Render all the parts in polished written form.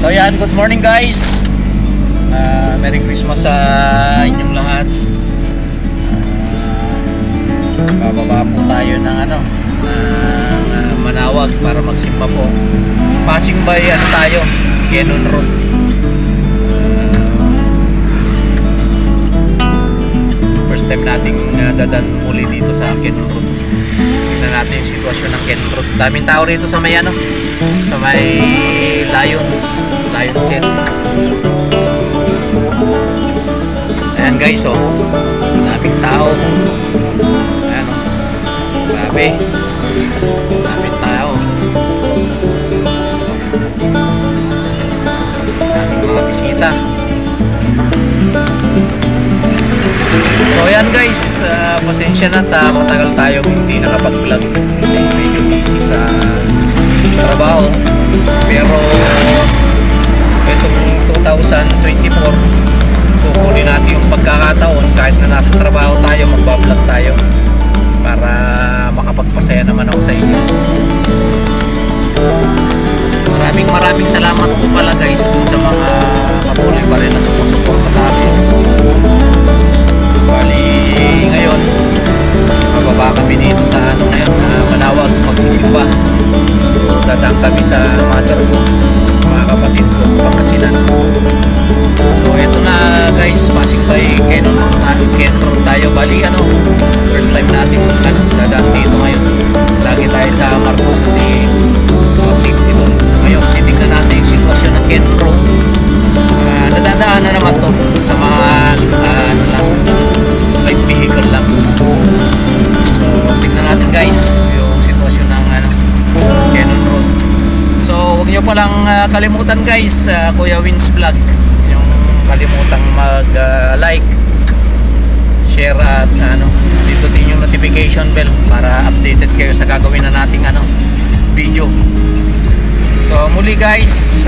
So yan, good morning guys. Merry Christmas sa inyong lahat. Bababa po tayo ng Manawag para magsimba po. Passing by tayo, Quezon Road. First time nating dadaan muli dito sa Quezon Road. Tignan natin yung sitwasyon ng Quezon Road. Daming tao rito sa may sa may Lions Head. Ayan guys, daming tao. Ayan grabe, daming tao, daming mga bisita. So ayan guys, pasensya na matagal tayo hindi nakapag-vlog kasi medyo busy sa trabaho. Pero itong 2024 kukunin natin yung pagkakataon kahit na nasa trabaho tayo, magbablog tayo para makapagpasaya naman ako sa inyo. Maraming salamat po pala guys dun sa mga patuloy pa rin na sumusuporta sa akin. Bali ngayon mababa kami dito sa ngayon, Manawag, magsisimba. So dadaan kami sa mother ko, mga kapatid ko sa Pangasinan. So eto na guys, passing by Quezon Road tayo. Bali first time natin dadaan dito ngayon. Lagi tayo sa Marcos kasi safe dito. Ngayon titignan natin yung sitwasyon ng Quezon Road. Nadadaan na naman to sa mga lang, light vehicle lang. So tignan natin guys yung sitwasyon ng Quezon Road. So huwag nyo palang kalimutan guys, Kuya Wins Vlog, yung kalimutang mag like, share at dito din yung notification bell para updated kayo sa gagawin na nating video. So muli guys,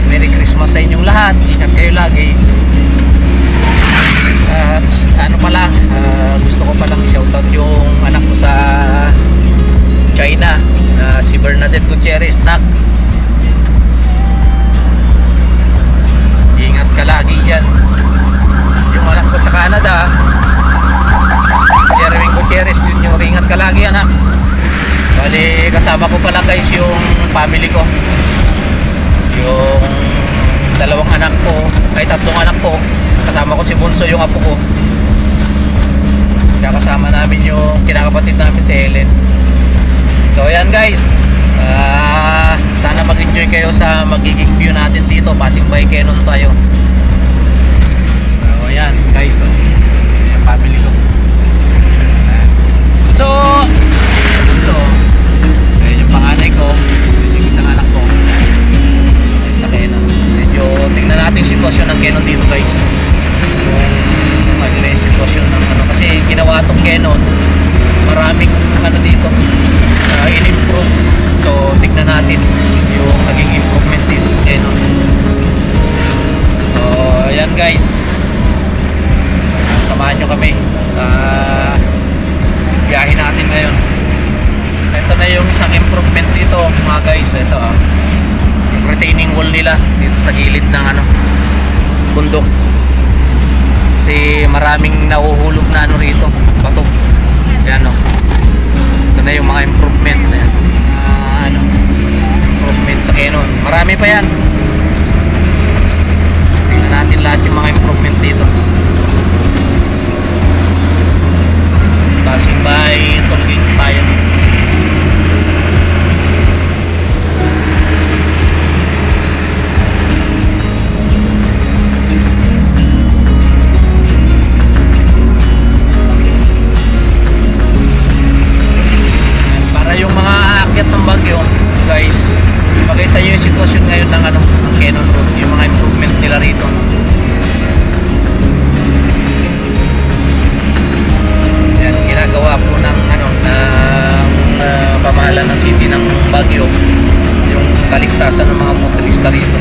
Merry Christmas sa inyong lahat. Ingat kayo lagi. At gusto ko palang i-shoutout yung anak ko sa China na si Bernadette Gutierrez. Ingat ka lagi dyan. Yung anak ko sa Canada, Jeremy Gutierrez Jr., ingat ka lagi anak. Bali kasama ko pala guys yung family ko, yung tatlong anak ko. Kasama ko si Bunso, yung apo ko. Kaya kasama namin yung kinakapatid namin si Helen. So ayan guys, sana mag-enjoy kayo sa magiging view natin dito. Passing by Quezon tayo. So ayan guys, yung family ko. So ayan yung panganay ko, yung isang anak ko sa Quezon. Medyo tingnan natin yung sitwasyon ng Quezon dito guys, kung ano yung sitwasyon ng kasi ginawa itong Quezon, maraming dito in-improve. So tignan natin yung naging improvement dito sa Quezon. So ayan guys, samahan nyo kami biyahe natin ngayon. Ito na yung isang improvement dito mga guys. Ito yung retaining wall nila dito sa gilid ng bundok, kasi maraming nahuhulog na rito, bato. Yan ito na yung mga improvement na yan. Improvement sa Quezon, marami pa yan. Tingnan natin lahat yung mga improvement dito. Passing by tollgate tayo. Para yung mga aakyat ng Bagyo guys, makita nyo yung sitwasyon ngayon ng Quezon Road, yung mga improvement nila rito. Yan, ginagawa po ng pamahalaan ng city ng Baguio yung kaligtasan ng mga motorista rito.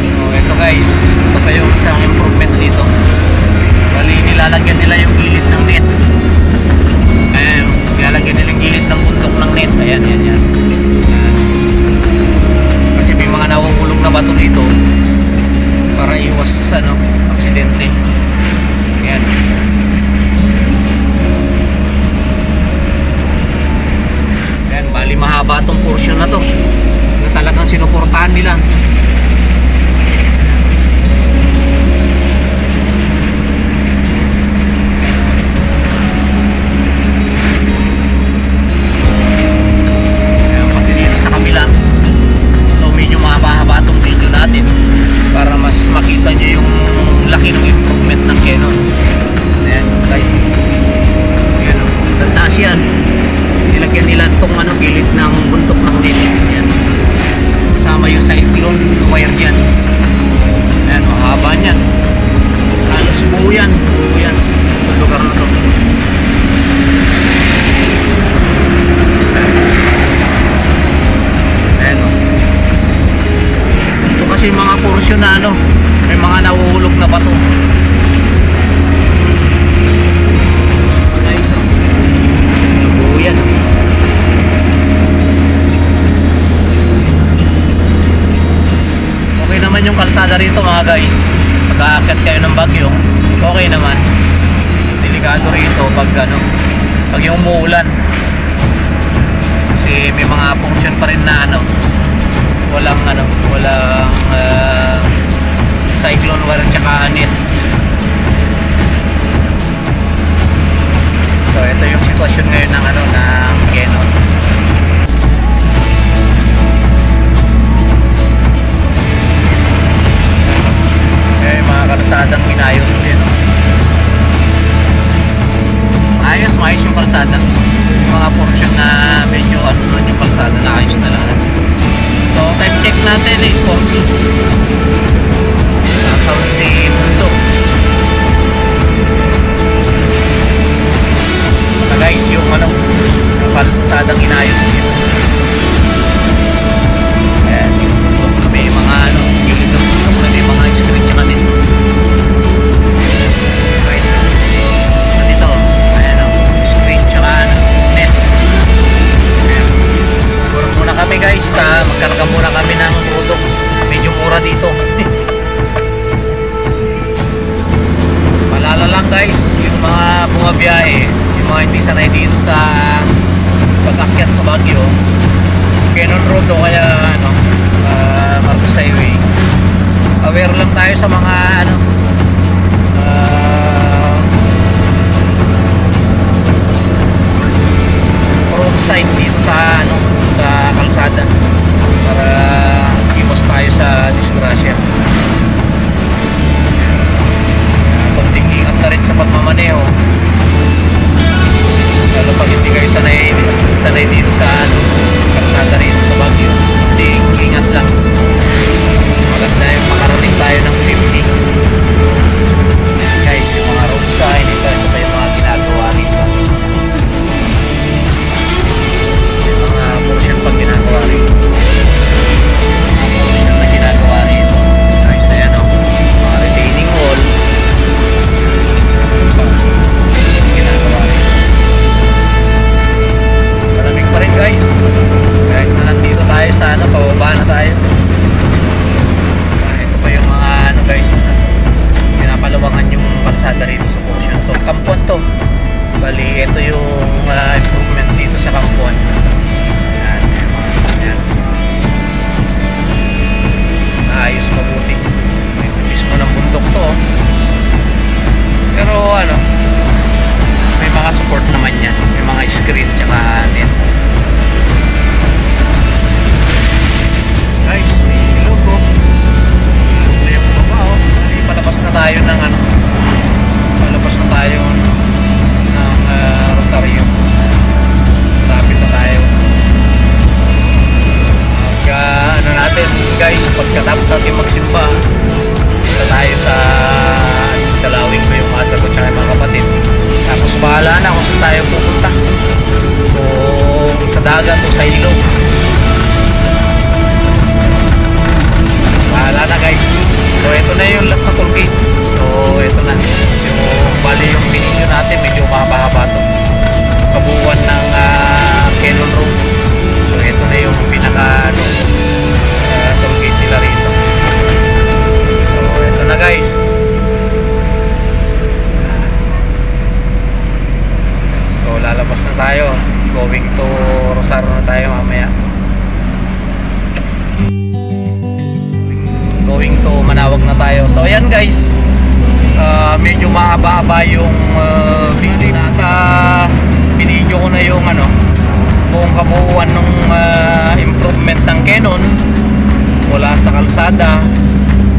So ito guys, ito pa yung isang improvement dito. Bali nilalagyan nila yung gilid ng net. Nilalagyan nila yung gilid ng bundok ng net. Ayan. Kasi mahaba tong portion na to na talagang sinuportahan nila. Ayan, pati dito sa kabila. So medyo mahaba-haba tong video natin para mas makita nyo yung laki ng improvement ng Canon. Ayan guys, ayan, taas yan. Nilagyan nila itong gilid ng buntok ng net. Ayan, kasama yung cyclone wire dyan. Ayan, mahaba nyan, halos buo yan yung lugar na to. Ayan o, ito kasi mga portion na may mga nahuhulog na bato. Guys, buo yan. Okay naman yung kalsada rito mga guys. Pag-aakyat kayo ng Baguio, okay naman. Delikado rito pag yung umuulan. Kasi may mga function pa rin na walang cyclone wire tsaka net. So ito yung sitwasyon ngayon ng ng Canon. Eh, mga kalsadang inayos din. Maayos yung kalsada. Yung mga portion na medyo yung kalsada na ayos na lahat. So time check natin 8:40. Sound si Bunso. So guys, yung kalsadang inayos dito. Ayan, may mga gilid ng bunso na may mga screen niya kanit. Guys, dito, ayan screen tsaka net. Ayan, siguro muna kami guys, magkarga muna kami ng product. Medyo mura dito. Palala lang guys, yung mga bumabiyahe, yung mga hindi sanay dito sa pag-akyat sa Baguio, Canon Road o kaya Marcos Highway, aware lang tayo sa mga roadside dito sa sa kalsada para iwas tayo sa disgrasya. Konting ingat na rin sa pagmamaneho, lalo pag hindi kayo sanay dito sa kalsada rito sa Baguio. Ingat lang, maganda yung makarating tayo ng safety guys. Yung mga road sign, ito pa yung mga ginagawa rito, yung mga portion pag ginagawa rito, guys. Ayan mga retaining wall ginagawa rito. Malamig pa rin guys, kahit na nandito tayo sa pababa na tayo. Ito pa yung mga guys, pinapalawangan yung kalsada rito sa portion to. Kampuan to, bali ito yung improvement dito sa Kampuan. Ayan. Ayos, mabuti. Mismo ng bundok to pero may mga support naman yan, may mga screen tsaka net. Guys, may ilog ilog na yung baba palabas na tayo ng Rosario. Lapit na tayo natin guys. Pagkatapos natin magsimba, punta tayo sa dalawin ko yung mata ko tsaka yung mga kapatid. Tapos bahala na kung saan tayo pupunta, o sa dagat o sa ilog. Bahala na guys. So ito na yung last na toll gate. So ito na yung bali yung binidyo natin, medyo mahaba-haba to, kabuuan ng Canon Road. So ito na yung pinaka toll gate nila rito. So ito na guys. So lalabas na tayo, going to Rosario na tayo mamaya. medyo mahaba-haba yung video na binidyo ko na yung buong kabuuan ng improvement ng Canon mula sa kalsada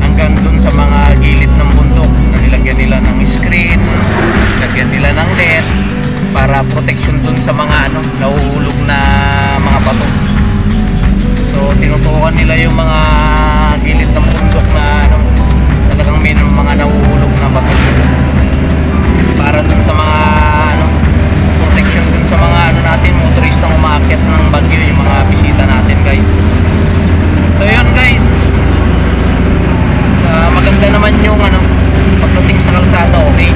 hanggang dun sa mga gilid ng bundok na nilagyan nila ng screen, nilagyan nila ng net para protection dun sa mga nahuhulog na mga bato. So tinutukan nila yung mga gilid ng bundok na talagang may mga nahuhulog na bato para dun sa mga protection dun sa mga natin motoristang umaakyat ng Baguio, yung mga bisita natin guys. So yun guys, maganda naman yung pagdating sa kalsada, okay,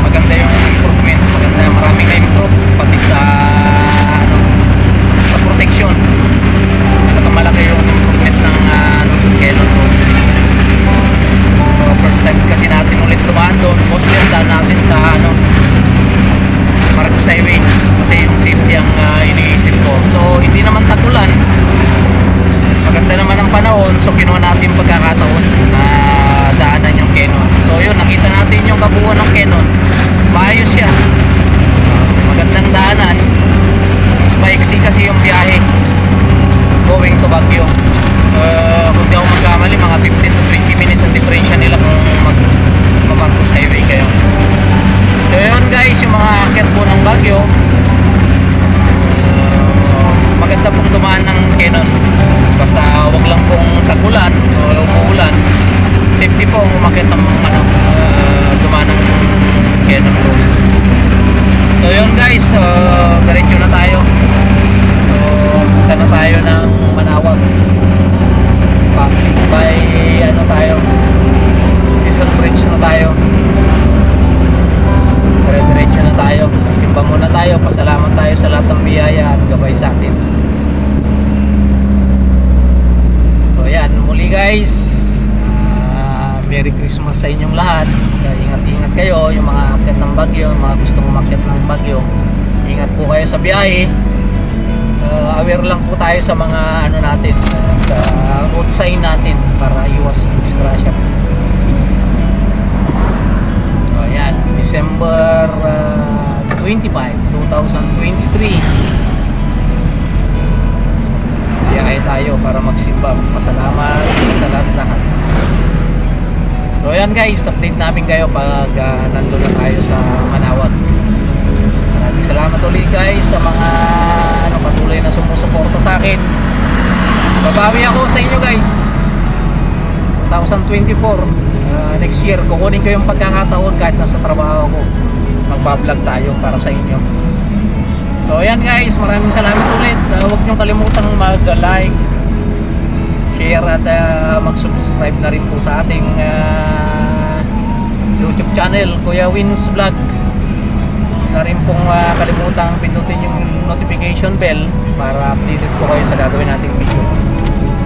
maganda yung improvement, maganda, maraming na-improve pati sa sa protection. Talagang malaki yung improvement ng Canon Road. First time kasi natin ulit dumaan doon, mostly ang daan natin sa Marcos Highway kasi yung safety ang iniisip ko. So hindi naman tagulan, maganda naman ang panahon, so kinuha natin pagkakataon na daanan yung Canon. So yun, nakita natin yung kabuuan ng Canon, maayos siya, magandang daanan. Mas maiksi kasi yung biyahe going to Baguio. Kung di ako magkamali, mga 15 to 20 minutes ang diferensya nila kung mag-Marcos Highway kayo. So yun guys, yung mga akyat po ng Baguio, maganda pong dumaan ng Canon, basta wag lang pong tagulan o umuulan. Safety po ang umakyat ng dumaan ng Canon Road. So yun guys, diretso na tayo. So punta na tayo ng Manawag. Passing by tayo, Season Bridge na tayo. Diretso na tayo, simba muna tayo, pasalamat tayo sa lahat ng biyaya at gabay sa atin. So yan, muli guys, Merry Christmas sa inyong lahat. Ingat-ingat kayo, yung mga akyat ng Baguio, yung mga gustong umakyat ng Baguio, ingat po kayo sa biyahe. Aware lang po tayo sa mga natin, sa road sign natin para iwas disgrasya. So yan, December 25, 2023, biyahe tayo para magsimba, pasalamat sa lahat-lahat. So yan guys, update namin kayo pag nandun na tayo sa Manawag. Maraming salamat ulit guys sa mga patuloy na sumusuporta sa akin. Babawi ako sa inyo guys 2024, next year kukunin ko yung pagkakataon kahit nasa trabaho ko, magbablog tayo para sa inyo. So yan guys, maraming salamat ulit. Huwag niyong kalimutang mag-like, share at mag-subscribe na rin po sa ating YouTube channel, Kuya Wins Vlog. Na rin pong kalimutang pindutin yung notification bell para updated po kayo sa gagawin nating video.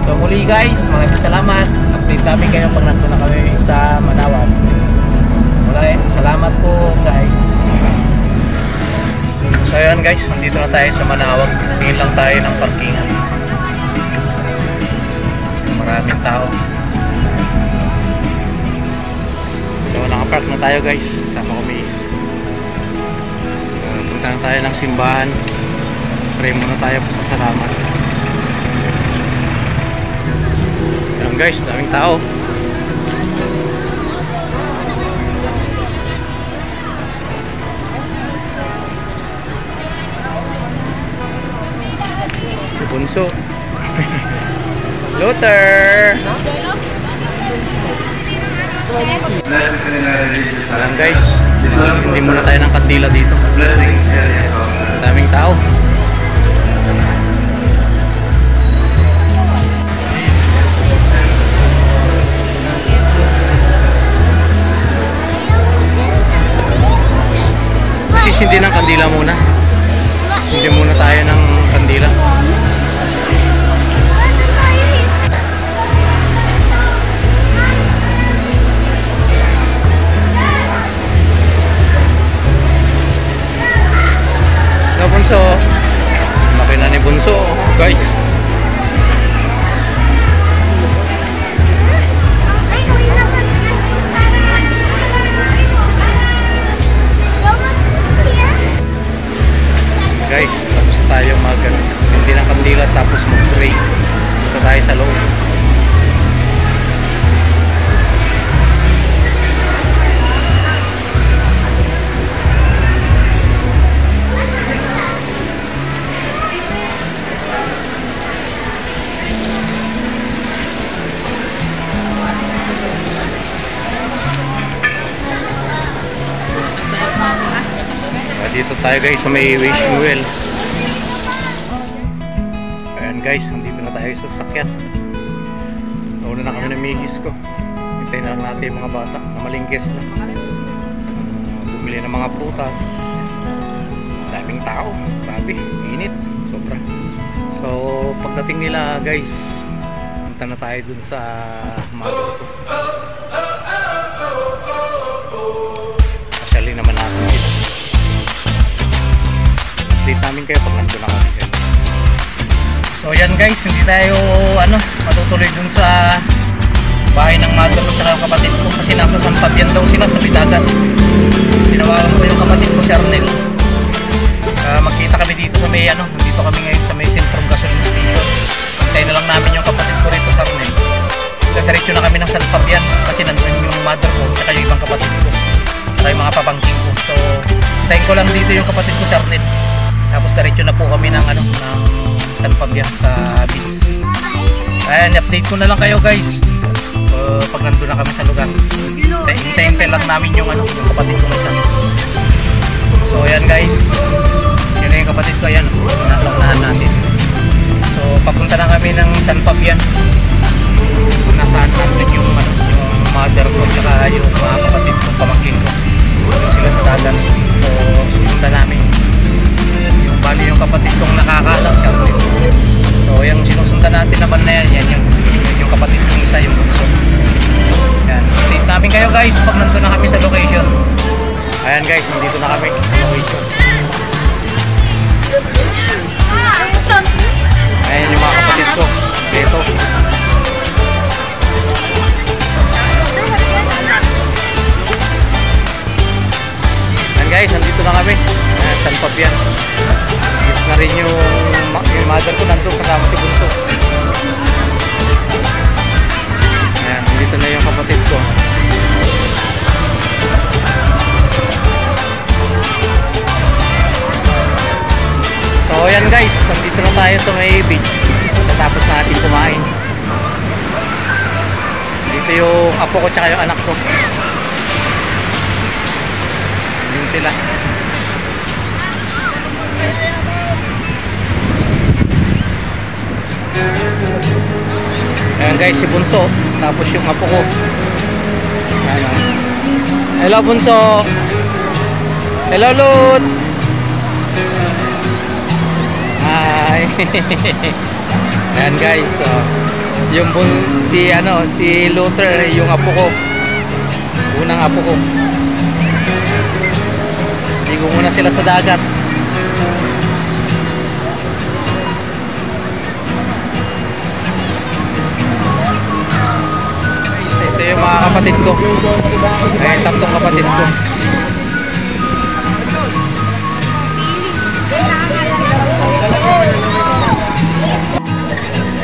So muli guys, maraming salamat. Update kami kayo pag nandun na kami sa Manawag. Salamat po guys. So ayan guys, nandito na tayo sa Manawag. Tingin lang tayo ng parkingan. Maraming tao. So nakapark na tayo guys, kasama ko Maze. Punta na tayo ng simbahan. Pray muna tayo, pasasalamat. Ayan guys, daming tao. Si Bunso. Luther! Ayan guys, hindi muna tayo ng kandila dito. Daming tao. Sisindi ng kandila muna. Hindi muna tayo ng kandila. Bunso. tayo guys sa may wishing well. Ayan guys, nandito na tayo sa sakyan. Nauna na kami ng mihis ko. Hintayin na lang natin yung mga bata na malingkis na. Bumili ng mga prutas. Daming tao, grabe, init, sobra. So pagdating nila guys, punta na tayo dun sa mother ko. Actually naman natin dito. Update namin kayo pag nandun na kami. So yan guys, hindi tayo matutuloy dun sa bahay ng mother ko sa kapatid ko kasi nasa San Fabian daw sila sa Bitagan. Tinawagan ko yung kapatid ko si Arnel. Magkita kami dito sa may dito kami ngayon sa may Centrum Gasoline Station. Hintayin na lang namin yung kapatid ko rito sa Arnel. Diretso na kami ng San Fabian kasi nandun yung mother ko at yung ibang kapatid ko at yung mga papangking ko. So hintayin ko lang dito yung kapatid ko sa Arnel. Tapos diretso na po kami ng ng San Fabian sa beach. Ayan, update ko na lang kayo guys pag nandun na kami sa lugar. Hintayin lang namin yung yung kapatid ko sa. So ayan guys, yun na yung kapatid ko, ayan, nasa unahan natin. So papunta na kami ng San Fabian. Nasaan natin yung mother ko at yung mga kapatid ko, pamangkin ko. Yung sila sa dagat. So pupunta namin. Yung bali yung kapatid kong nakakalam siya. So yung sinusundan natin naman na yan yung kapatid kong isa, yung bunso. Yan, update namin kayo guys pag nandun na kami sa location. Ayan guys, nandito na kami sa location. Ayan yung mga kapatid ko dito. Ayan guys, nandito na kami San Fabian. Dito na rin yung mother ko nandun kasama si bunso. Ayan, nandito na yung kapatid ko. So ayan guys, nandito na tayo sa may beach. Tapos natin kumain. Dito yung apo ko tsaka yung anak ko. Yun sila. Ayan guys, si bunso. Tapos yung apo ko. Ayan. Hello bunso. Hello Lut. Hi. Ayan guys, so si Luther, yung apo ko. Unang apo ko. Ligo muna sila sa dagat. Ito yung mga kapatid ko. Ayan, tatlong kapatid ko.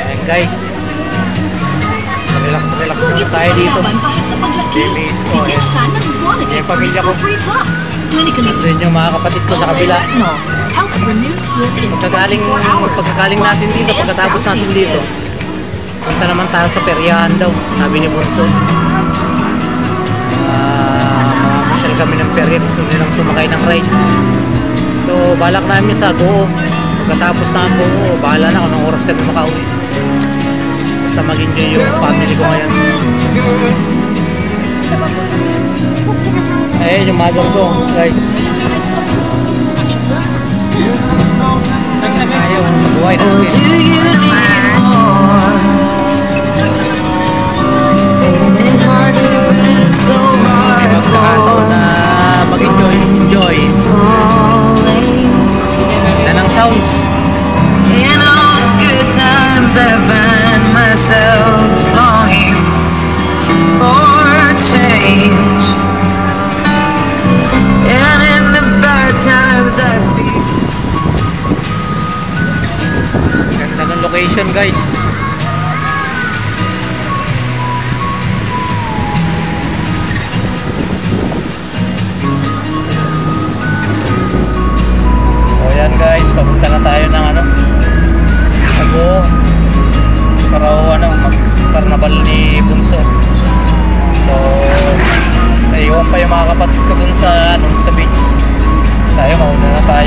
Ayan guys, relax muna tayo dito. Jamies ko, yung pamilya ko. Doon yung mga kapatid ko sa kabila. Pagkagaling natin dito, pagkatapos natin dito, punta naman tayo sa peryahan daw, sabi ni Bunso. Mamasyal kami ng perya, gusto nilang sumakay ng rides. So balak namin sa Go. Pagkatapos na ako, bahala na kung anong oras kami makauwi. Basta mag-enjoy yung family ko ngayon. Ayun yung mother ko guys. Ayaw sa buhay natin. May magkakataon na mag-enjoy. Ganda ng sounds. In all good times I find myself longing for change, and in the bad times I feel. Ganda ng location guys. Ayan guys, papunta na tayo ng Sago para karnabal ni Bunso. So naiwan pa yung mga kapatid ko dun sa beach. Tayo mauna na tayo.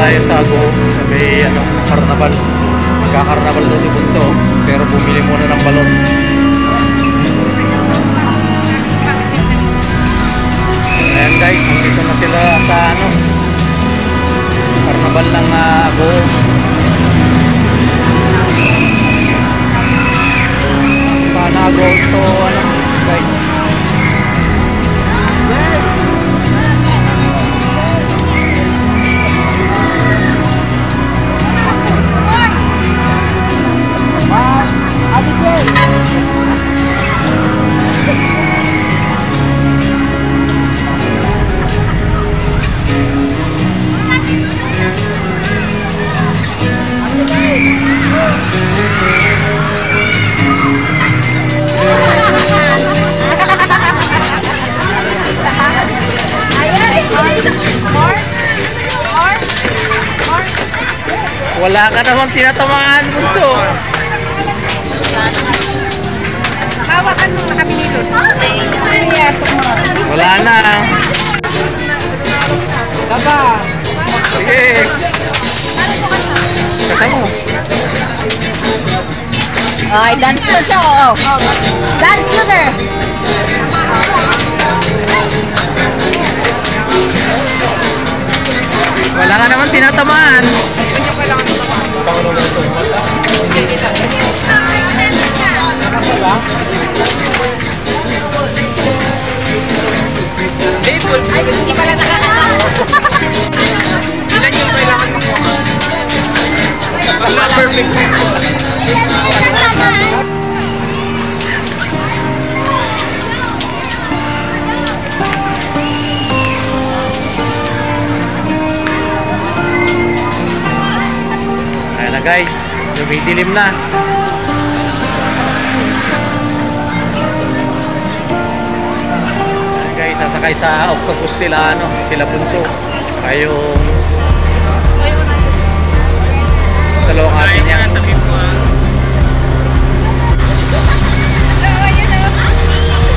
tayo sa Ago, sabi ano, karnaval. Magkakarnaval daw si Bunso, pero bumili muna ng balot. Ayan guys, nandito na sila sa ano, karnaval ng Ago. Panago to ano guys. Wala ka naman tinatamaan, Bunso. Hawakan mo na kami nilot. Wala na. Sige. Kasama mo. Ay, dance na siya, oo. Dance na there. Wala ka naman tinatamaan. Ay, hindi pala nakakasama. Ilan yung kailangan makuha? Perfect. Ayan na guys, lumidilim na. Ayan guys, sasakay sa octopus sila, ano, sila Bunso. Kayong dalawang atin niya.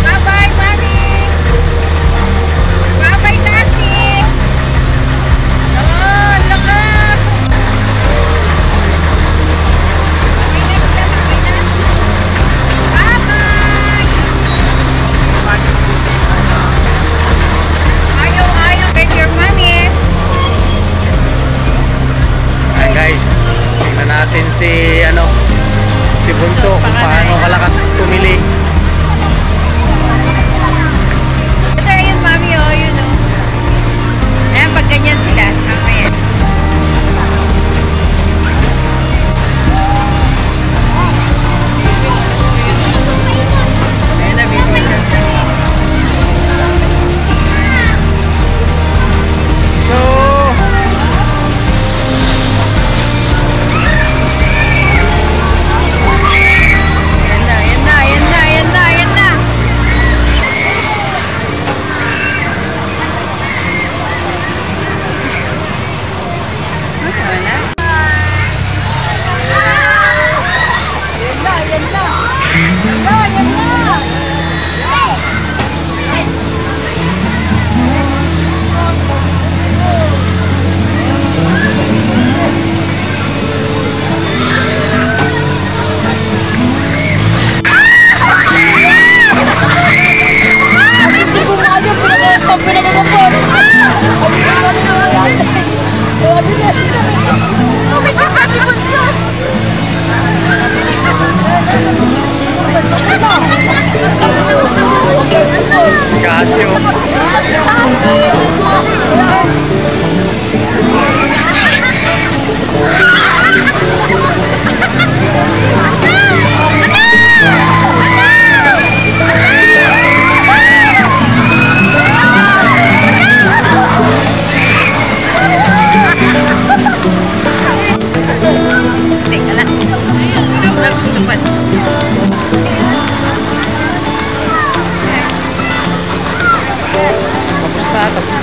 Bye-bye, Mami. Bye-bye, Tati. Oh, lakas. Bye-bye. Ayaw, with your mommy. Ayan guys, tingnan natin si ano, si Bunso kung paano kalakas tumili. Ito yun, Mami, oh, yun, oh. Ayan, pag ganyan sila. Ayan. Ayan na, baby. So, Ayan na, ayan na, ayan na, ayan na, ayan na. Wala. Ayan na, ayan na. Ayan na, ayan na. Casio. Teka lang. Nagustupan. Tapos na, tapos na.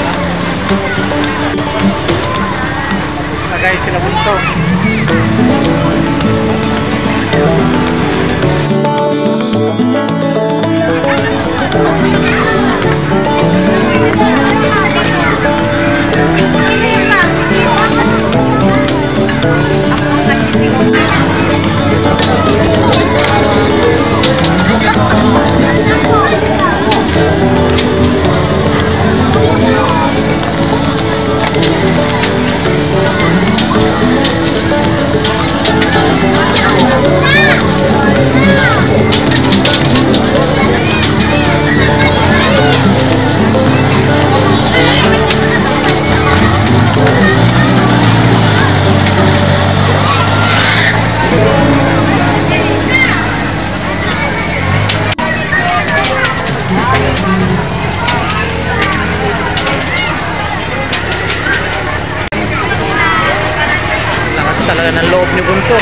Tapos na guys, sila Bunso. talaga ng loob ni Bunso.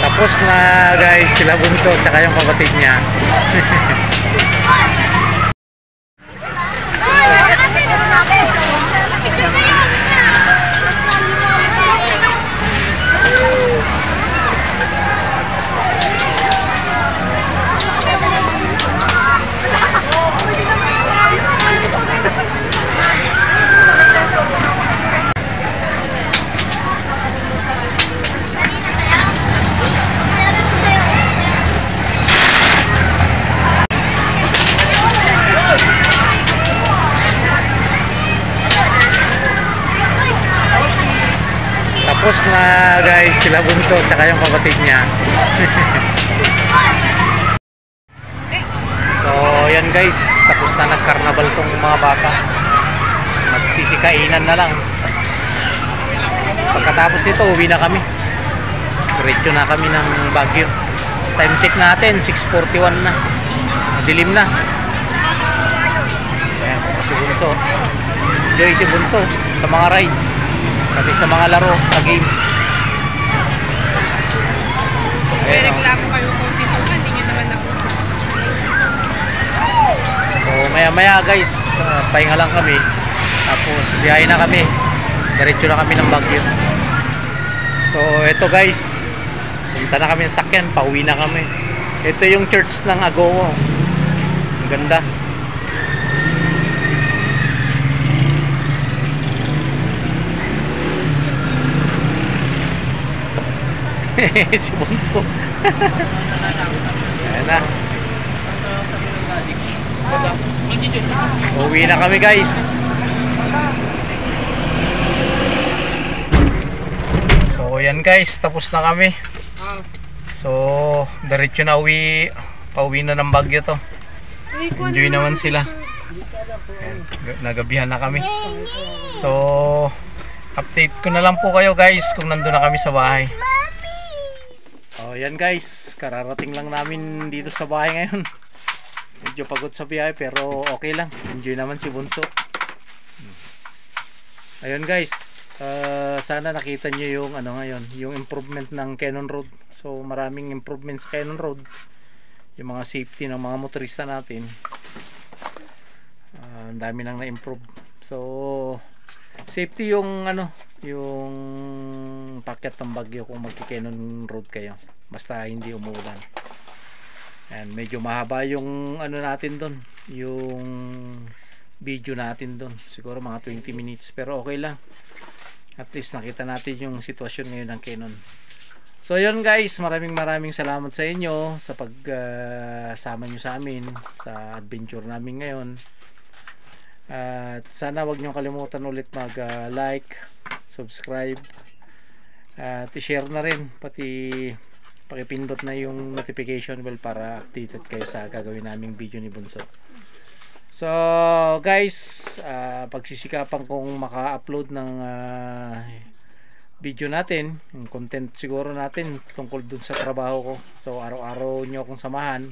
Tapos na guys, sila Bunso tsaka yung kapatid niya. Tapos na guys, sila Bunso tsaka yung kapatid niya. So yan guys, tapos na nag-carnival tong mga bata. Magsisikainan na lang. Pagkatapos nito, uwi na kami. Diretso na kami ng Baguio. Time check natin, 6:41 na. Dilim na. Ayan, si Bunso. Enjoy si Bunso sa mga rides. Pati sa mga laro, sa games. May reklamo kayo konti po, hindi nyo naman ako. So maya maya guys, pahinga lang kami. Tapos biyahe na kami. Diretso na kami ng Baguio. So eto guys, punta na kami sa sakyan, pauwi na kami. Ito yung church ng Agogo. Ang ganda. Si Bunso. Ayan na. Uwi na kami guys. So yan guys, tapos na kami. So diretso na uwi. Pauwi na ng Baguio to. Enjoy naman sila. Ayan, nagabihan na kami. So update ko na lang po kayo guys kung nandun na kami sa bahay. Oh, yan guys, kararating lang namin dito sa bahay ngayon. Medyo pagod sa biyahe pero okay lang. Enjoy naman si Bunso. Ayun guys, sana nakita nyo yung ano ngayon, yung improvement ng Cannon Road. So maraming improvement sa Cannon Road. Yung mga safety ng mga motorista natin. Ang dami nang na-improve. So safety yung ano, yung packet ng Baguio kung magki-Cannon Road kayo, basta hindi umulan. And medyo mahaba yung ano natin doon, yung video natin doon, siguro mga 20 minutes, pero okay lang, at least nakita natin yung sitwasyon ngayon ng Cannon. So yun guys, maraming salamat sa inyo sa pagsama nyo sa amin sa adventure namin ngayon. At sana wag nyo kalimutan ulit mag like, subscribe, at i-share na rin, pati pakipindot na yung notification bell para updated kayo sa gagawin naming video ni Bunso. So guys, pagsisikapan kong maka-upload ng video natin, yung content siguro natin tungkol dun sa trabaho ko. So araw-araw nyo akong samahan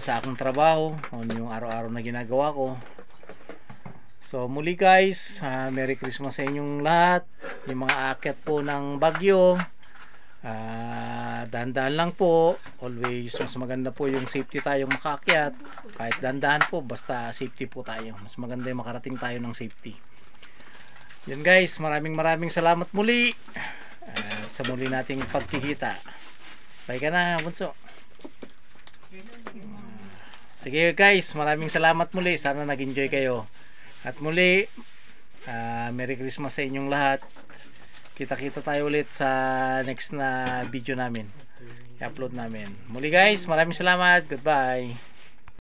sa akong trabaho, ano yung araw-araw na ginagawa ko. So muli guys, Merry Christmas sa inyong lahat. Yung mga aakyat po ng Baguio, dahan-dahan lang po. Always mas maganda po yung safety tayong makaakyat. Kahit dahan-dahan po, basta safety po tayo. Mas maganda yung makarating tayo ng safety. Yan guys, maraming salamat muli. At sa muli nating pagkikita. Bye ka na, Bunso. Sige guys, maraming salamat muli. Sana nag-enjoy kayo. At muli, Merry Christmas sa inyong lahat. Kita-kita tayo ulit sa next na video namin. I-upload namin. Muli guys, maraming salamat. Goodbye.